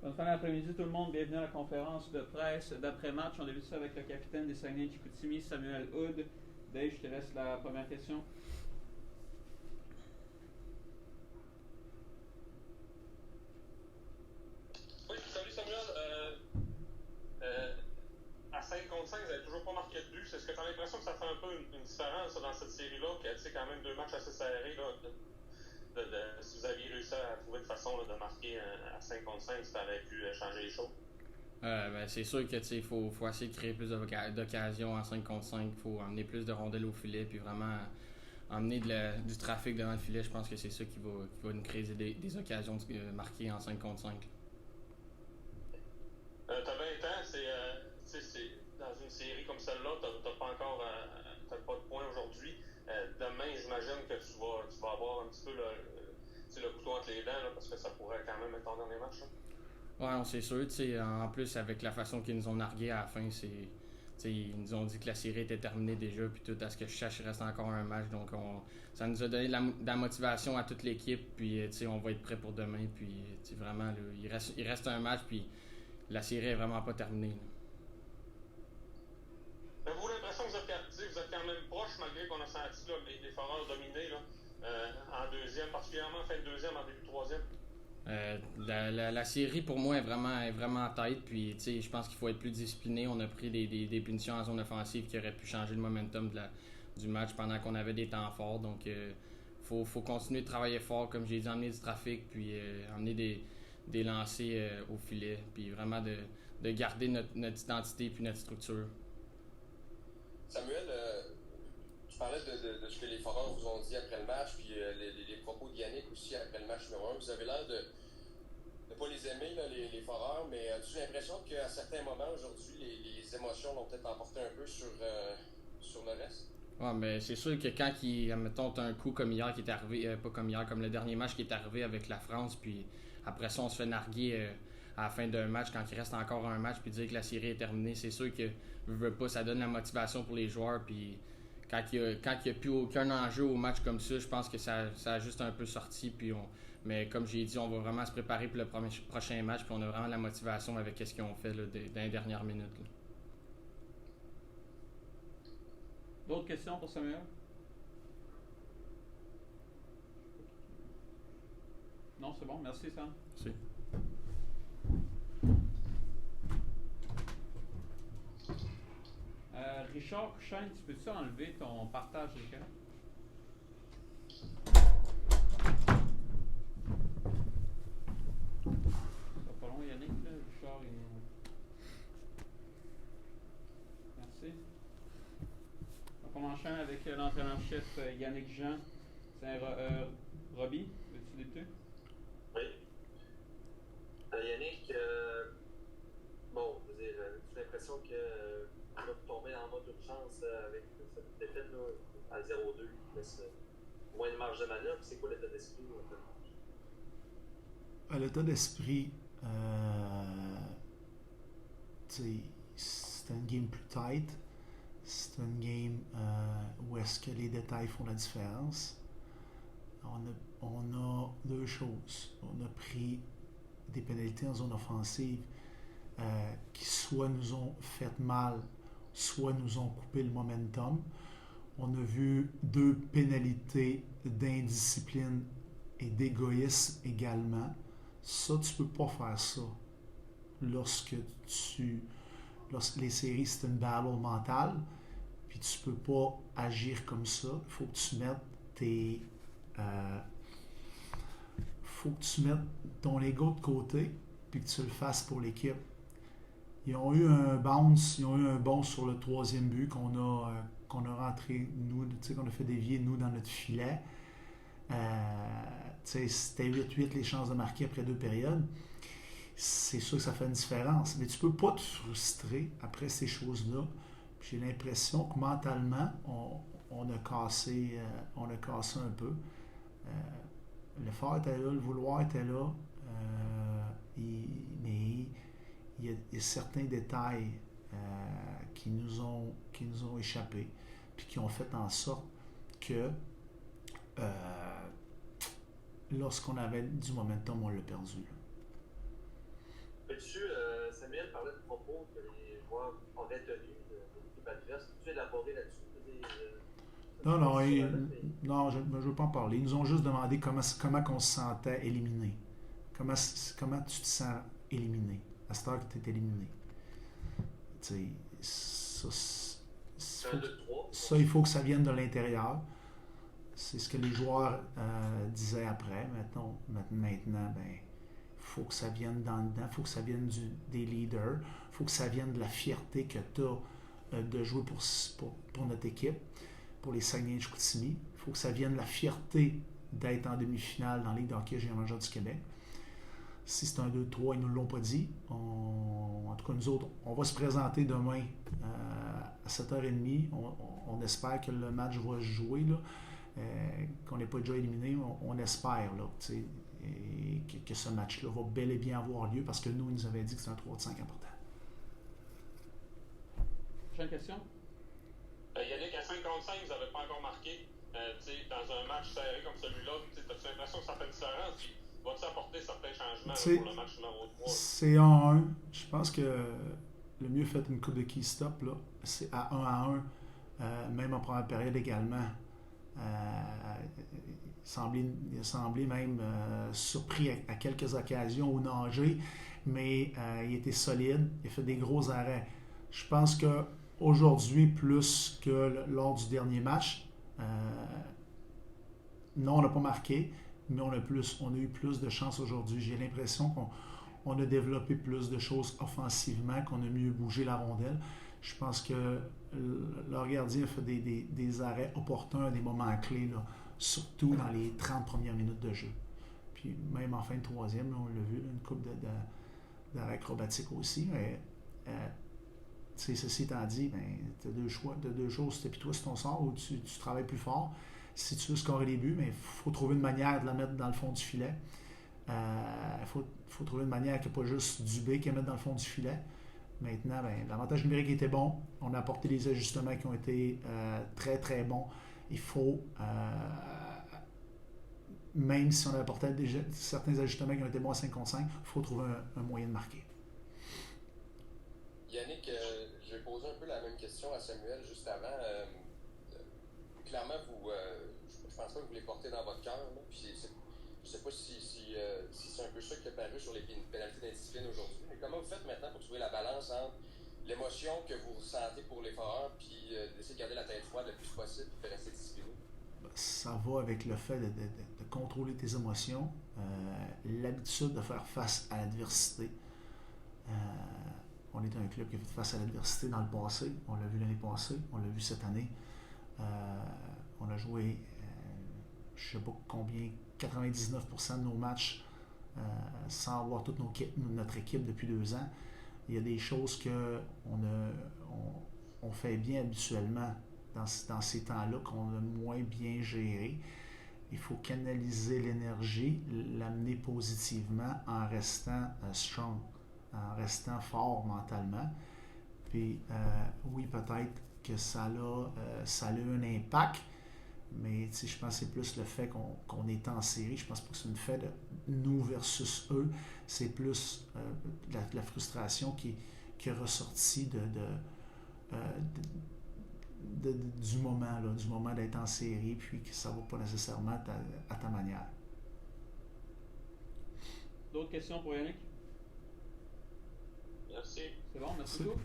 Bonne fin d'après-midi tout le monde, bienvenue à la conférence de presse d'après-match. On débute ça avec le capitaine des Saguenay-Chicoutimi, Samuel Hood. Dave, je te laisse la première question. Oui, salut Samuel. À 5 contre 5, vous n'avez toujours pas marqué de but. Est-ce que tu as l'impression que ça fait un peu une différence dans cette série-là, qui a quand même deux matchs assez serrés, si vous aviez réussi à trouver une façon de marquer à 5 contre 5, ça aurait pu changer les choses? C'est sûr que faut essayer de créer plus d'occasions en 5 contre 5. Il faut emmener plus de rondelles au filet puis vraiment emmener du trafic devant le filet. Je pense que c'est ça qui va nous créer des occasions marquées en 5 contre 5. Tu as 20 ans, c'est dans une série comme celle-là, tu n'as pas encore t'as pas de points aujourd'hui. Demain, j'imagine que tu vas avoir un petit peu le couteau entre les dents, là, parce que ça pourrait quand même être ton dernier match. Là. Ouais, on c'est sûr. En plus, avec la façon qu'ils nous ont nargué à la fin, ils nous ont dit que la série était terminée déjà, puis tout, à ce que je cherche, il reste encore un match. Donc, ça nous a donné de la motivation à toute l'équipe, puis on va être prêt pour demain. Puis, vraiment, là, il reste un match, puis la série est vraiment pas terminée. Avez-vous l'impression que vous êtes quand même proche, malgré qu'on a senti là, les Foreurs dominer là, en deuxième, particulièrement en fin de deuxième, en début de troisième? La série pour moi est vraiment en tête, puis je pense qu'il faut être plus discipliné. On a pris des punitions en zone offensive qui auraient pu changer le momentum du match pendant qu'on avait des temps forts. Donc faut continuer de travailler fort, comme j'ai dit, emmener du trafic, puis emmener des lancers au filet, puis vraiment de garder notre identité puis notre structure. Samuel, tu parlais de ce que les Foreurs vous ont dit après le match, puis les propos de Yannick aussi après le match numéro 1. Vous avez l'air de ne pas les aimer, là, les Foreurs, mais as-tu l'impression qu'à certains moments aujourd'hui, les émotions l'ont peut-être emporté un peu sur le reste? Ouais, mais c'est sûr que quand mettons, t'as un coup comme hier qui est arrivé, pas comme hier, comme le dernier match qui est arrivé avec la France, puis après ça, on se fait narguer à la fin d'un match quand il reste encore un match, puis dire que la série est terminée, c'est sûr que, veux pas, ça donne la motivation pour les joueurs, puis quand il n'y a plus aucun enjeu au match comme ça, je pense que ça a juste un peu sorti, mais comme j'ai dit, on va vraiment se préparer pour le prochain match, puis on a vraiment la motivation avec ce qu'ils ont fait là, dans les dernières minutes. Là. D'autres questions pour Samuel? Non, c'est bon. Merci, Sam. Merci. Richard Couchain, tu peux-tu enlever ton partage d'écran? C'est pas long, Yannick, là. Richard, Merci. Donc, on enchaîne avec l'entraîneur-chef Yannick Jean. C'est Robbie, veux-tu débuter? Oui. Yannick, bon, je veux dire, j'ai l'impression que on va tomber en mode urgence avec cette défaite là, à 0-2, qui laisse moins de marge de manœuvre. C'est quoi l'état d'esprit? L'état d'esprit, c'est une game plus tight. C'est une game où est-ce que les détails font la différence. On a deux choses. On a pris des pénalités en zone offensive qui soit nous ont fait mal, soit nous ont coupé le momentum. On a vu deux pénalités d'indiscipline et d'égoïsme également. Ça, tu peux pas faire ça lorsque les séries, c'est une battle mentale, puis tu peux pas agir comme ça. Il faut que tu mettes faut que tu mettes ton ego de côté, puis que tu le fasses pour l'équipe. Ils ont eu un bounce, ils ont eu un bond sur le troisième but qu'on a rentré, nous, qu'on a fait dévier, nous, dans notre filet. C'était 8-8 les chances de marquer après deux périodes. C'est sûr que ça fait une différence. Mais tu peux pas te frustrer après ces choses-là. J'ai l'impression que mentalement, on a cassé un peu. L'effort était là, le vouloir était là. Mais il y a certains détails qui nous ont échappé, puis qui ont fait en sorte que lorsqu'on avait du momentum, on l'a perdu. Peux-tu, Samuel parlait de propos que les joueurs auraient tenus de l'équipe adverse. Peux-tu élaborer là-dessus? Non, je ne veux pas en parler. Ils nous ont juste demandé comment on se sentait éliminé. Comment tu te sens éliminé à cette heure que tu es éliminé. Tu sais, ça, il faut que ça vienne de l'intérieur. C'est ce que les joueurs disaient après. Maintenant, il faut que ça vienne dans dedans. Il faut que ça vienne des leaders. Il faut que ça vienne de la fierté que tu as de jouer pour notre équipe, pour les Saguenay-Chicoutimi. Il faut que ça vienne de la fierté d'être en demi-finale dans la Ligue de hockey junior majeur du Québec. Si c'est un 2-3, ils ne nous l'ont pas dit. En tout cas, nous autres, on va se présenter demain à 7h30. On espère que le match va se jouer, là, qu'on n'est pas déjà éliminé. On espère là, et que ce match-là va bel et bien avoir lieu parce que nous, ils nous avaient dit que c'est un 3-5 important. Prochaine question? Yannick, à 5 contre 5, vous n'avez pas encore marqué. Dans un match serré comme celui-là, as-tu l'impression que ça fait une différence? Puis, va-t-il apporter certains changements pour le match numéro 3? C'est 1-1. Je pense que le mieux fait une coupe de key stop, là, c'est à 1-1. Même en première période également. Il a semblé même surpris à quelques occasions au nager, mais il était solide. Il a fait des gros arrêts. Je pense qu'aujourd'hui, plus que lors du dernier match, non, on n'a pas marqué, mais on a eu plus de chance aujourd'hui. J'ai l'impression qu'on a développé plus de choses offensivement, qu'on a mieux bougé la rondelle. Je pense que leur gardien a fait des arrêts opportuns à des moments clés, là, surtout dans les 30 premières minutes de jeu. Puis même en fin de troisième, là, on l'a vu, une coupe d'arrêts acrobatiques aussi. Mais ceci étant dit, tu as deux choses. Puis toi, si ton sort ou tu travailles plus fort. Si tu veux scorer les buts, mais il faut trouver une manière de la mettre dans le fond du filet. Il faut trouver une manière qu'il n'y a pas juste Dubé qui est mettre dans le fond du filet. Maintenant, l'avantage numérique était bon. On a apporté des ajustements qui ont été très, très bons. Il faut, même si on a apporté certains ajustements qui ont été bons à 5 contre 5, il faut trouver un moyen de marquer. Yannick, je vais poser un peu la même question à Samuel juste avant. Clairement, je pense pas que vous les portez dans votre cœur. Puis je sais pas si c'est un peu ça qui est paru sur les pénalités d'indiscipline aujourd'hui. Mais comment vous faites maintenant pour trouver la balance entre l'émotion que vous ressentez pour les foreurs puis d'essayer de garder la tête froide le plus possible et de rester discipliné? Ça va avec le fait de contrôler tes émotions, l'habitude de faire face à l'adversité. On est un club qui a fait face à l'adversité dans le passé. On l'a vu l'année passée, on l'a vu cette année. On a joué, je ne sais pas combien, 99% de nos matchs sans avoir toute notre équipe depuis 2 ans. Il y a des choses qu'on fait bien habituellement dans ces temps-là, qu'on a moins bien géré. Il faut canaliser l'énergie, l'amener positivement en restant strong, en restant fort mentalement. Puis oui, peut-être que ça a eu un impact, mais je pense que c'est plus le fait qu'on est en série. Je pense pas que c'est une fait de nous versus eux. C'est plus la frustration qui est ressortie du moment d'être en série, puis que ça ne va pas nécessairement à ta manière. D'autres questions pour Yannick? Merci. C'est bon, merci beaucoup.